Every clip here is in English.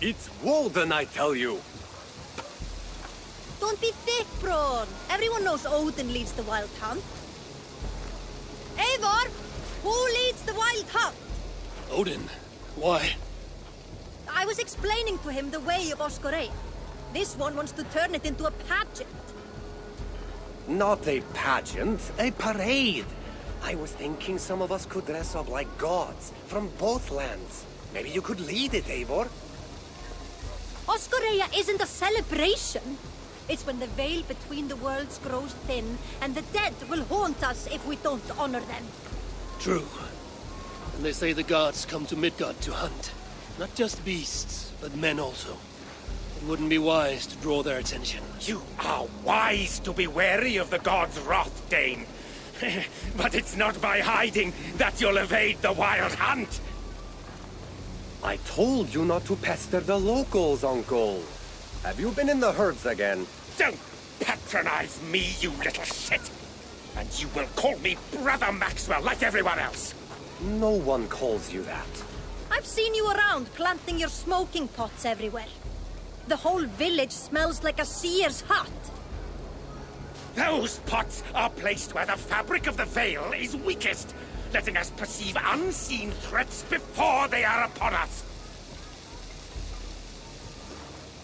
It's Woden, I tell you! Don't be thick, Bruun. Everyone knows Odin leads the wild hunt. Eivor, who leads the wild hunt? Odin? Why? I was explaining to him the way of Oskoreia. This one wants to turn it into a pageant. Not a pageant, a parade. I was thinking some of us could dress up like gods from both lands. Maybe you could lead it, Eivor. Oskoreia isn't a celebration. It's when the veil between the worlds grows thin, and the dead will haunt us if we don't honor them. True. And they say the gods come to Midgard to hunt. Not just beasts, but men also. It wouldn't be wise to draw their attention. You are wise to be wary of the gods' wrath, Dane. But it's not by hiding that you'll evade the wild hunt. I told you not to pester the locals, Uncle. Have you been in the herds again? Don't patronize me, you little shit! And you will call me Brother Maxwell like everyone else! No one calls you that. I've seen you around planting your smoking pots everywhere. The whole village smells like a seer's hut. Those pots are placed where the fabric of the veil is weakest, letting us perceive unseen threats before they are upon us.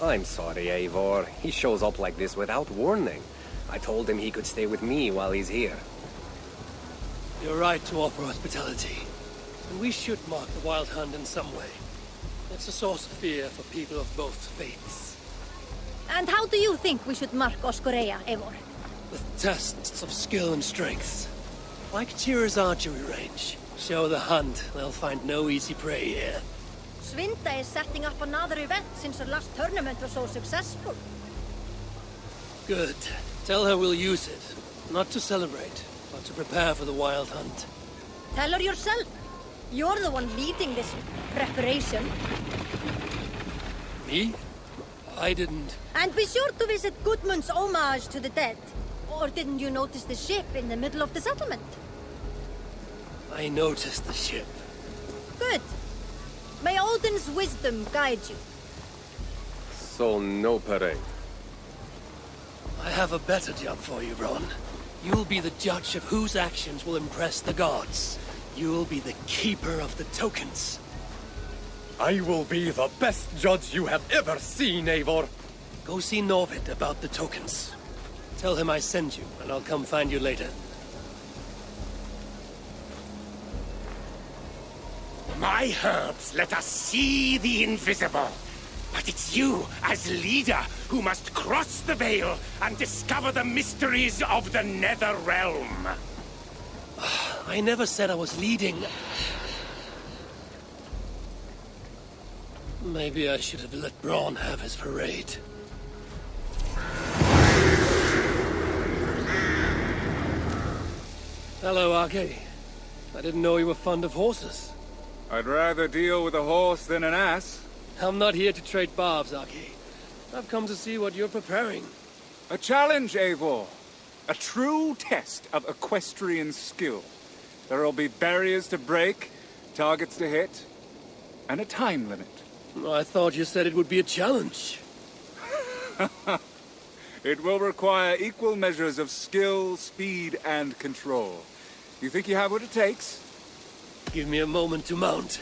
I'm sorry, Eivor. He shows up like this without warning. I told him he could stay with me while he's here. You're right to offer hospitality. And we should mark the wild hunt in some way. It's a source of fear for people of both faiths. And how do you think we should mark Oskoreia, Eivor? With tests of skill and strength. Like Tyr's archery range. Show the hunt, they'll find no easy prey here. Svinda is setting up another event since her last tournament was so successful. Good. Tell her we'll use it. Not to celebrate, but to prepare for the wild hunt. Tell her yourself. You're the one leading this preparation. Me? I didn't... And be sure to visit Gudmund's homage to the dead. Or didn't you notice the ship in the middle of the settlement? I noticed the ship. Good. May Odin's wisdom guide you. So no parade. I have a better job for you, Ron. You'll be the judge of whose actions will impress the gods. You'll be the keeper of the tokens. I will be the best judge you have ever seen, Eivor. Go see Norvid about the tokens. Tell him I sent you, and I'll come find you later. My herbs let us see the invisible. But it's you, as leader, who must cross the veil and discover the mysteries of the Nether Realm. I never said I was leading. Maybe I should have let Braun have his parade. Hello, Arke. I didn't know you were fond of horses. I'd rather deal with a horse than an ass. I'm not here to trade barbs, Arke. I've come to see what you're preparing. A challenge, Eivor. A true test of equestrian skill. There'll be barriers to break, targets to hit, and a time limit. I thought you said it would be a challenge. It will require equal measures of skill, speed, and control. You think you have what it takes? Give me a moment to mount.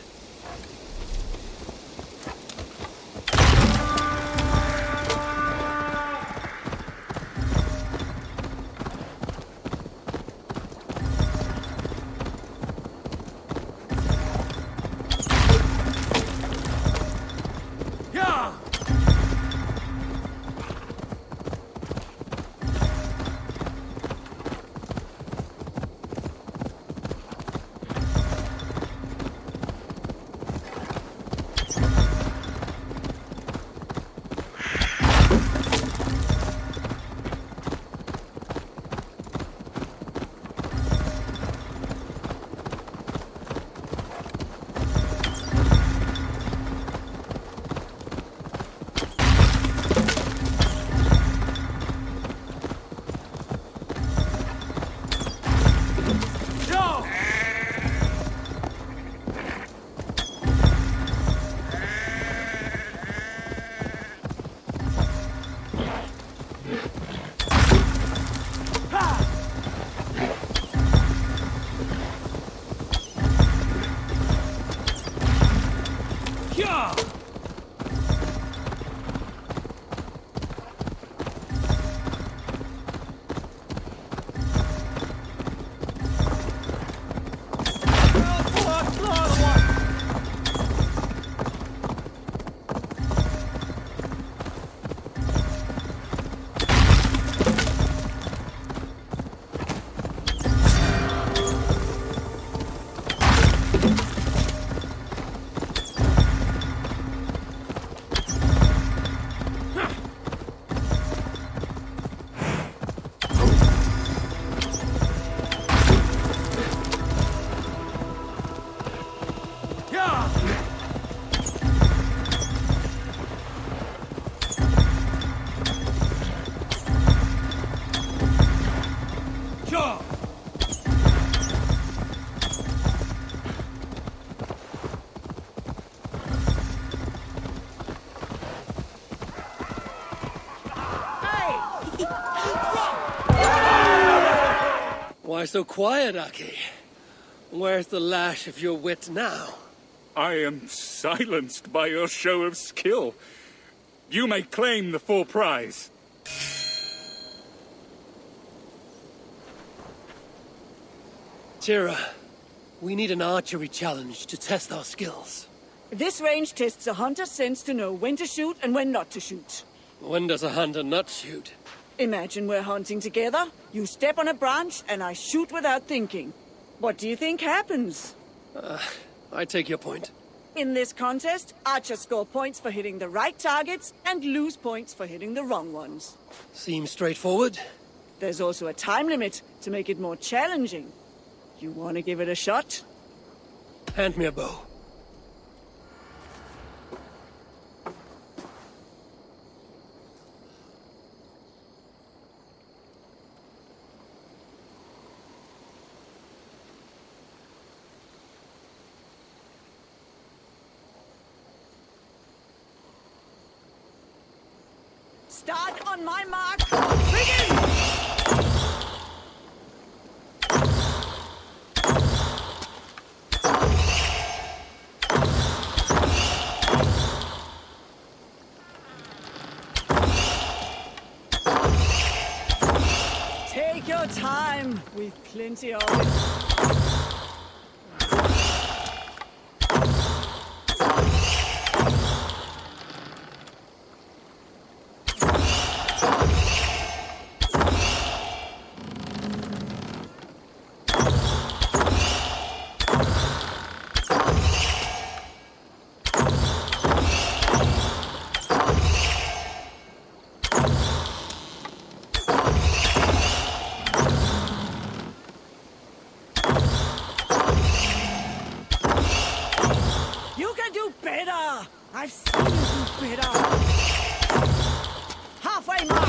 Sure. Why so quiet, Aki? Where's the lash of your wit now? I am silenced by your show of skill. You may claim the full prize. Tira, we need an archery challenge to test our skills. This range tests a hunter's sense to know when to shoot and when not to shoot. When does a hunter not shoot? Imagine we're hunting together. You step on a branch and I shoot without thinking. What do you think happens? I take your point. In this contest, archers score points for hitting the right targets and lose points for hitting the wrong ones. Seems straightforward. There's also a time limit to make it more challenging. You want to give it a shot? Hand me a bow. Start on my mark. Begin! Take your time. We've plenty of it. I've seen you do better. Halfway mark.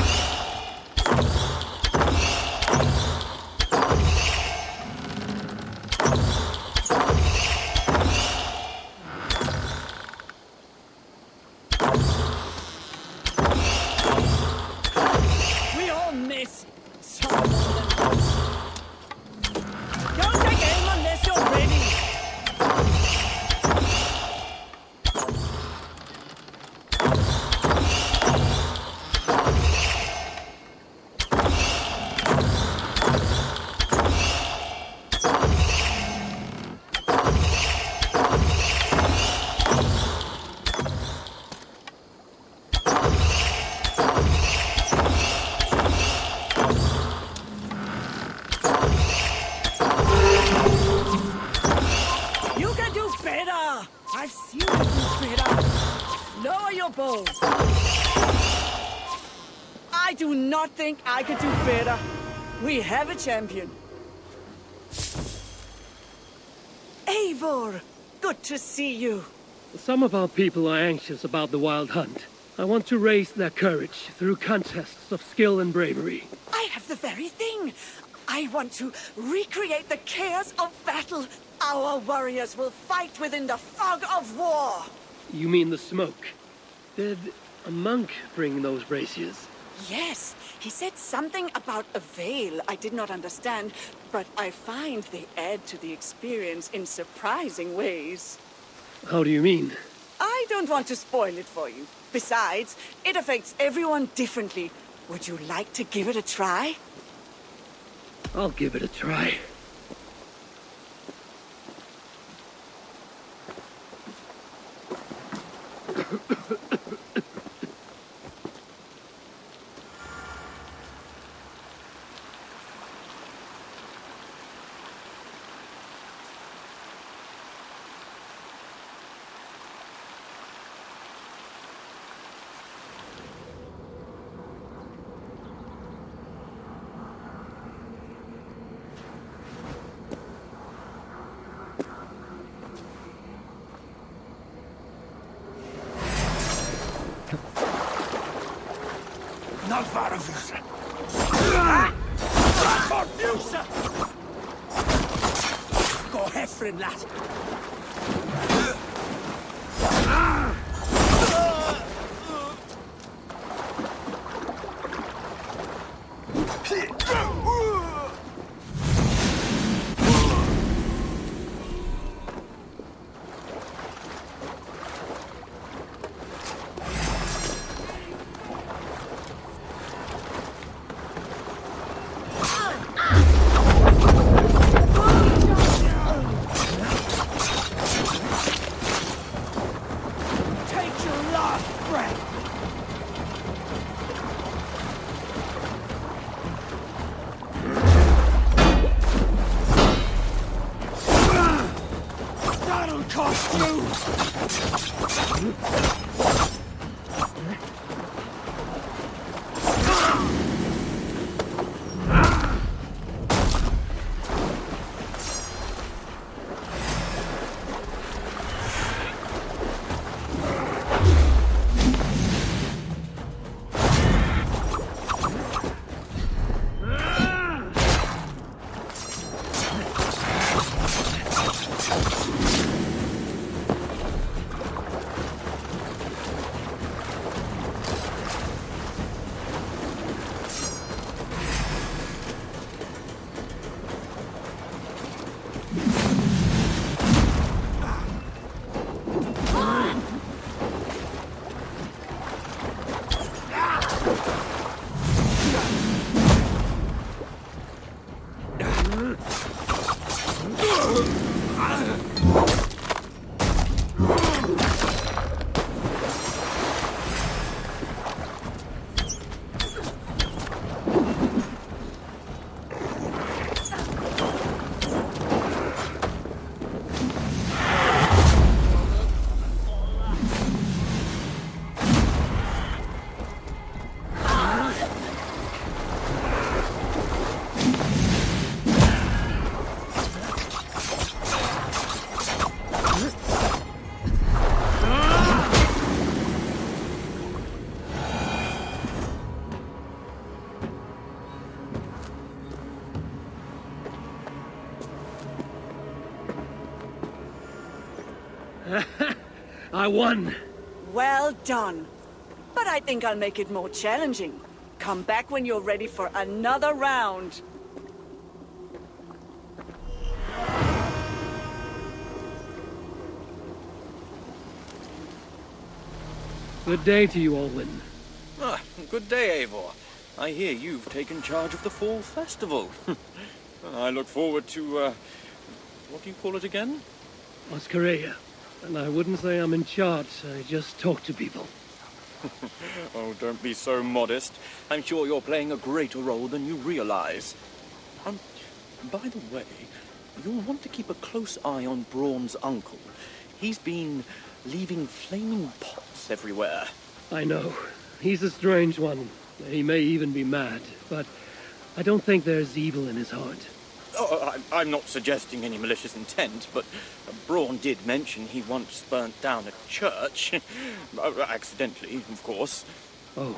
We all miss. Some more than once. Don't take aim unless you're ready. I've seen you do better. Lower your bow. I do not think I could do better. We have a champion. Eivor, good to see you. Some of our people are anxious about the wild hunt. I want to raise their courage through contests of skill and bravery. I have the very thing. I want to recreate the chaos of battle. Our warriors will fight within the fog of war. You mean the smoke? Did a monk bring those braziers? Yes, he said something about a veil I did not understand, but I find they add to the experience in surprising ways. How do you mean? I don't want to spoil it for you. Besides, it affects everyone differently. Would you like to give it a try? I'll give it a try. Orin, lad. I won! Well done. But I think I'll make it more challenging. Come back when you're ready for another round. Good day to you, Olwyn. Ah, good day, Eivor. I hear you've taken charge of the Fall Festival. I look forward to, what do you call it again? Oskoreia. And I wouldn't say I'm in charge, I just talk to people. Oh, don't be so modest. I'm sure you're playing a greater role than you realize. By the way, you'll want to keep a close eye on Braun's uncle. He's been leaving flaming pots everywhere. I know. He's a strange one. He may even be mad, but I don't think there's evil in his heart. Oh, I'm not suggesting any malicious intent, but Braun did mention he once burnt down a church. Accidentally, of course. Oh.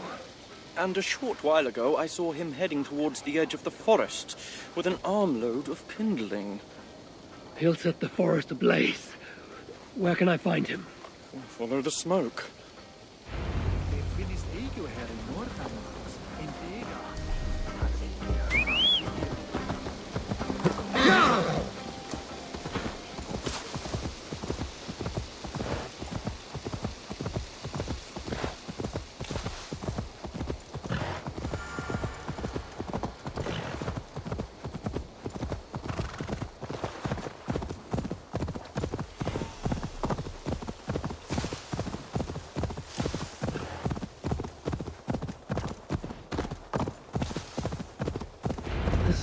And a short while ago, I saw him heading towards the edge of the forest with an armload of kindling. He'll set the forest ablaze. Where can I find him? Follow the smoke.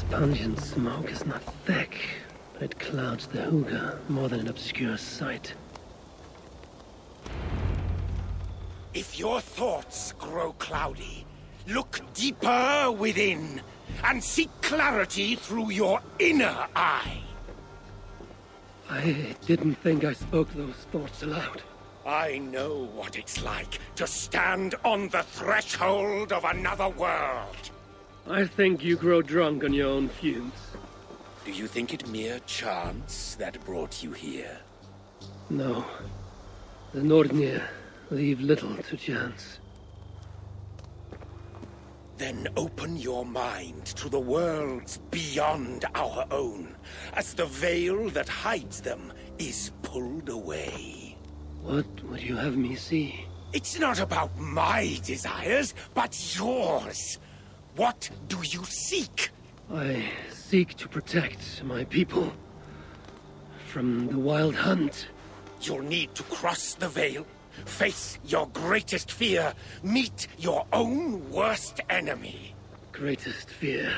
Pungent smoke is not thick, but it clouds the hookah more than it obscures sight. If your thoughts grow cloudy, look deeper within and seek clarity through your inner eye. I didn't think I spoke those thoughts aloud. I know what it's like to stand on the threshold of another world. I think you grow drunk on your own fumes. Do you think it mere chance that brought you here? No. The Nordnir leave little to chance. Then open your mind to the worlds beyond our own, as the veil that hides them is pulled away. What would you have me see? It's not about my desires, but yours. What do you seek? I seek to protect my people from the wild hunt. You'll need to cross the veil, face your greatest fear, meet your own worst enemy. Greatest fear.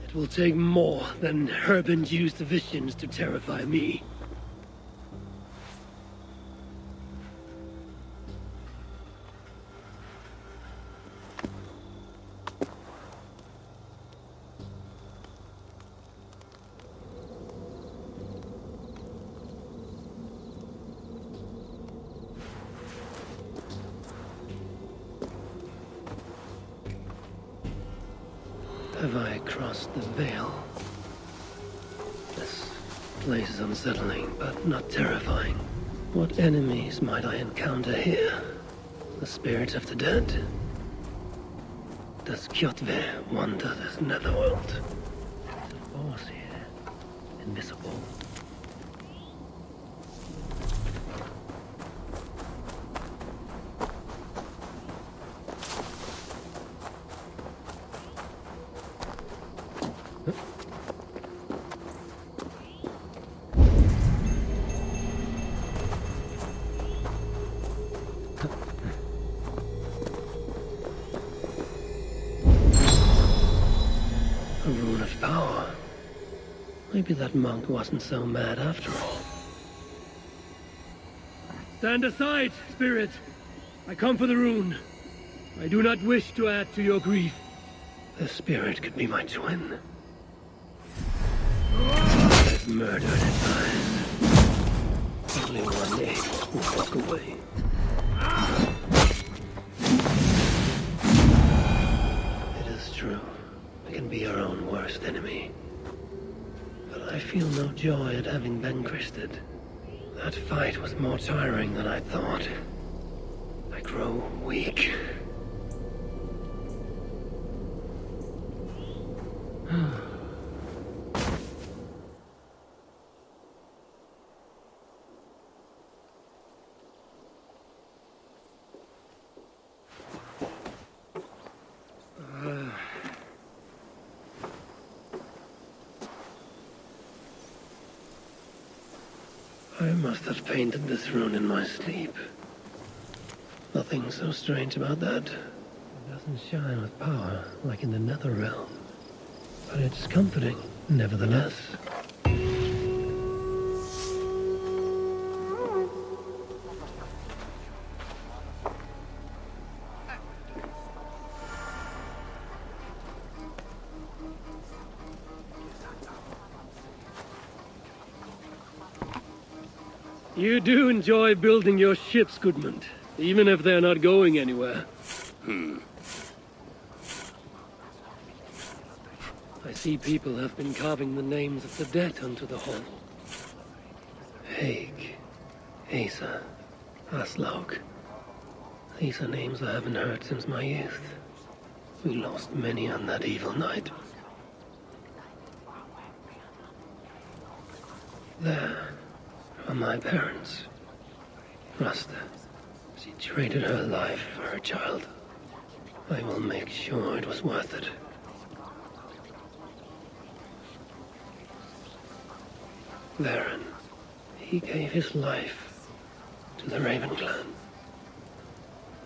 It will take more than herb-induced visions to terrify me. Have I crossed the veil? This place is unsettling, but not terrifying. What enemies might I encounter here? The spirits of the dead? Does Kjotve wander this netherworld? There's a force here. Invisible. A rune of power. Maybe that monk wasn't so mad after all. Stand aside, spirit! I come for the rune. I do not wish to add to your grief. The spirit could be my twin. I've murdered its eyes. Only one Eivor will walk away. It is true. We can be our own worst enemy. But I feel no joy at having vanquished. That fight was more tiring than I thought. I grow weak. I must have painted this rune in my sleep. Nothing so strange about that. It doesn't shine with power like in the nether realm. But it's comforting, nevertheless. You do enjoy building your ships, Goodmund, even if they're not going anywhere. I see people have been carving the names of the dead onto the hull. Haig, Asa, Aslaug. These are names I haven't heard since my youth. We lost many on that evil night. There are my parents. Rasta. She traded her life for her child. I will make sure it was worth it. Varen. He gave his life to the Raven clan.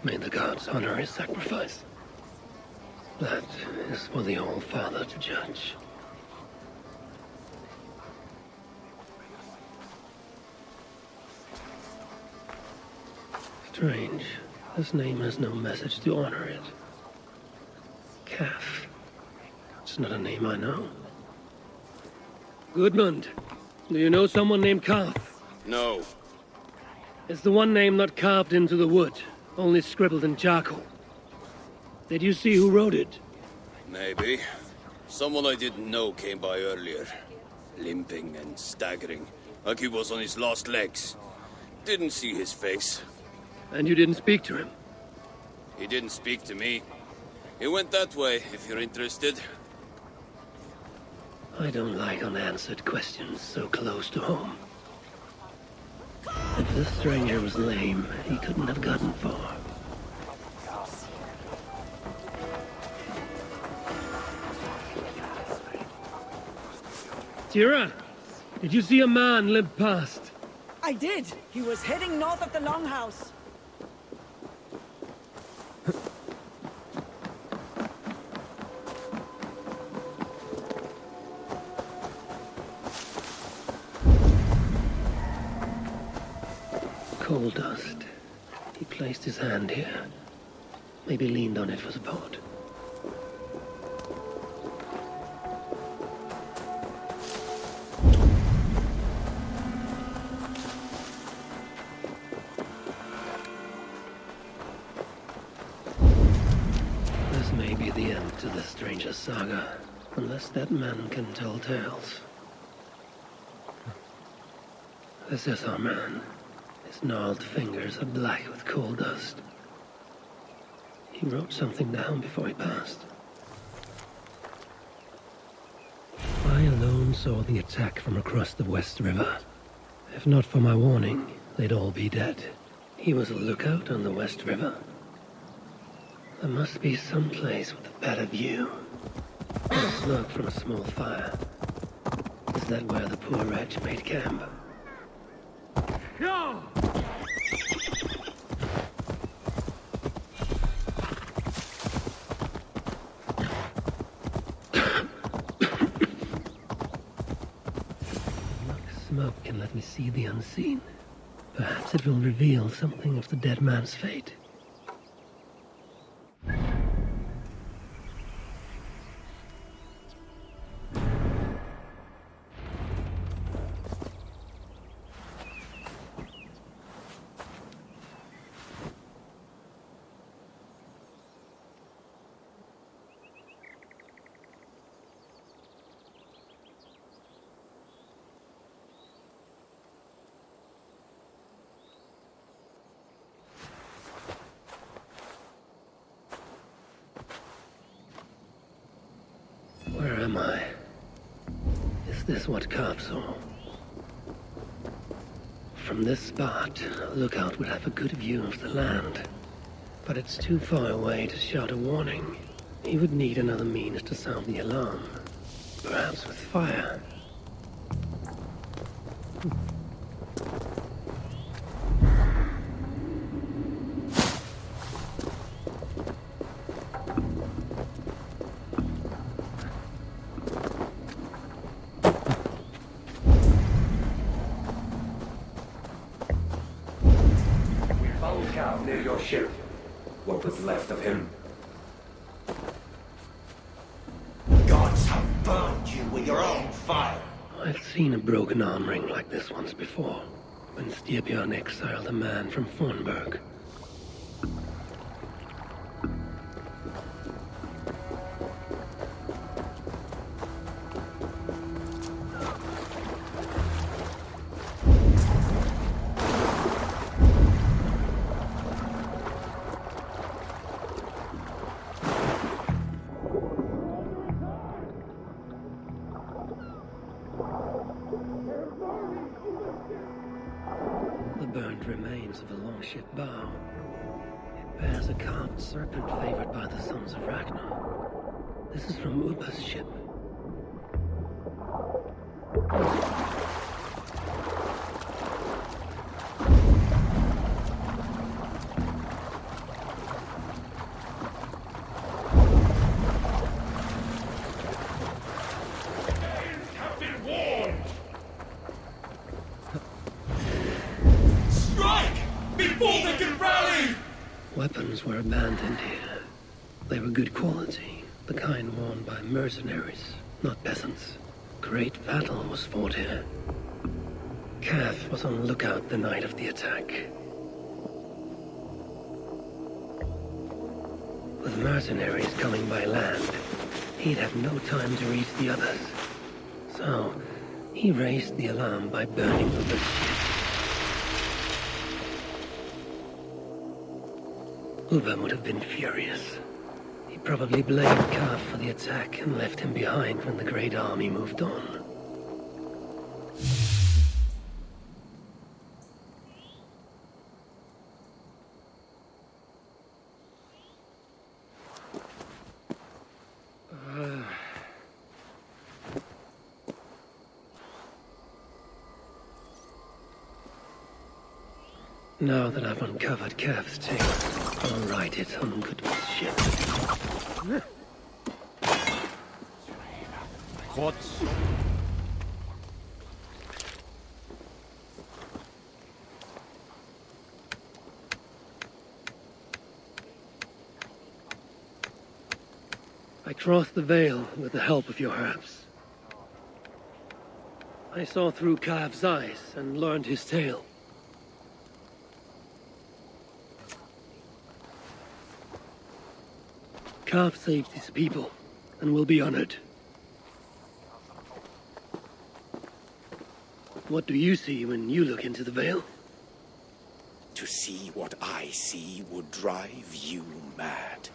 May the gods honor his sacrifice. That is for the All-Father to judge. Strange. This name has no message to honor it. Calf. It's not a name I know. Goodmund, do you know someone named Calf? No. It's the one name not carved into the wood, only scribbled in charcoal. Did you see who wrote it? Maybe. Someone I didn't know came by earlier. Limping and staggering, like he was on his last legs. Didn't see his face. And you didn't speak to him? He didn't speak to me. He went that way, if you're interested. I don't like unanswered questions so close to home. If this stranger was lame, he couldn't have gotten far. Tira, did you see a man limp past? I did. He was heading north of the Longhouse. Coal dust. He placed his hand here. Maybe leaned on it for support. This may be the end to this stranger's saga, unless that man can tell tales. This is our man. His gnarled fingers are black with coal dust. He wrote something down before he passed. I alone saw the attack from across the West River. If not for my warning, they'd all be dead. He was a lookout on the West River. There must be some place with a better view. Smoke from a small fire. Is that where the poor wretch made camp? No! Smoke can let me see the unseen. Perhaps it will reveal something of the dead man's fate. Where am I? Is this what Carp saw? From this spot, a lookout would have a good view of the land. But it's too far away to shout a warning. He would need another means to sound the alarm. Perhaps with fire. Near your ship. What was left of him? Gods have burned you with your own fire. I've seen a broken arm ring like this once before, when Styrbjörn exiled a man from Fornburg. The burnt remains of a longship bow. It bears a carved serpent favored by the sons of Ragnar. This is from Ubba's ship. Weapons were abandoned here. They were good quality, the kind worn by mercenaries, not peasants. Great battle was fought here. Cath was on lookout the night of the attack. With mercenaries coming by land, he'd have no time to reach the others. So, he raised the alarm by burning the ship. Uber would have been furious. He probably blamed Kaf for the attack and left him behind when the Great Army moved on. Now that I've uncovered Kaf's tale, I'll write it on Goodman's ship. What? I crossed the Veil with the help of your herbs. I saw through Kaf's eyes and learned his tale. Kaf saved his people, and will be honored. What do you see when you look into the Veil? To see what I see would drive you mad.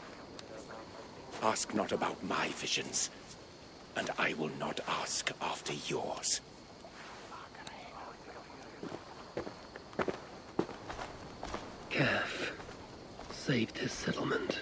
Ask not about my visions, and I will not ask after yours. Kaf saved his settlement.